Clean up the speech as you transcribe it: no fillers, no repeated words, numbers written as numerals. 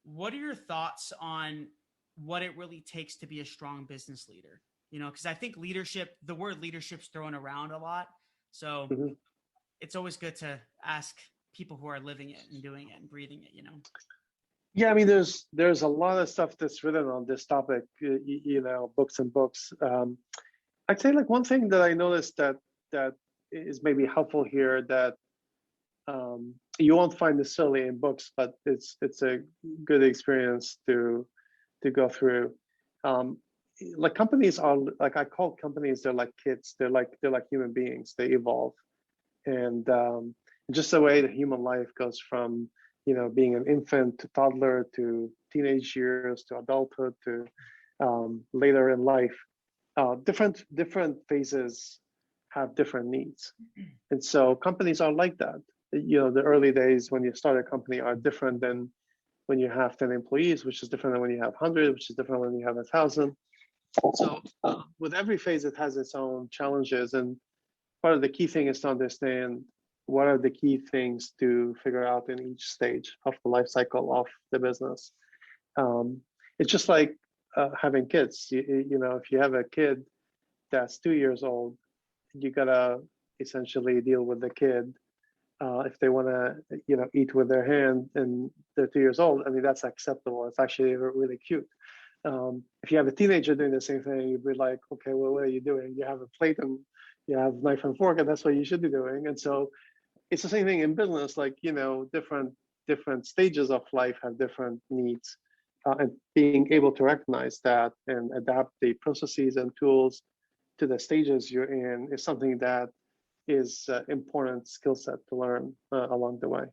what are your thoughts on what it really takes to be a strong business leader? You know, because I think leadership, the word leadership's thrown around a lot. So Mhm. it's always good to ask people who are living it and doing it and breathing it, you know? Yeah, I mean, there's a lot of stuff that's written on this topic, books and books. I'd say like one thing that I noticed that is maybe helpful here that you won't find necessarily in books, but it's a good experience to go through. Um, like companies are like I call companies, they're like kids. They're like human beings. They evolve, and just the way the human life goes from being an infant to toddler to teenage years to adulthood to later in life. Different phases have different needs, and so companies are like that. The early days when you start a company are different than when you have 10 employees, which is different than when you have 100, which is different when you have 1,000. So with every phase, it has its own challenges, and part of the key thing is to understand what are the key things to figure out in each stage of the life cycle of the business. Um, it's just like having kids. If you have a kid that's 2 years old, you gotta essentially deal with the kid. If they want to, eat with their hand and they're 2 years old, I mean, that's acceptable. It's actually really cute. If you have a teenager doing the same thing, you'd be like, okay, well, what are you doing? You have a plate and you have knife and fork, and that's what you should be doing. And so it's the same thing in business. Like, different stages of life have different needs, and being able to recognize that and adapt the processes and tools to the stages you're in is something that is important skill set to learn along the way.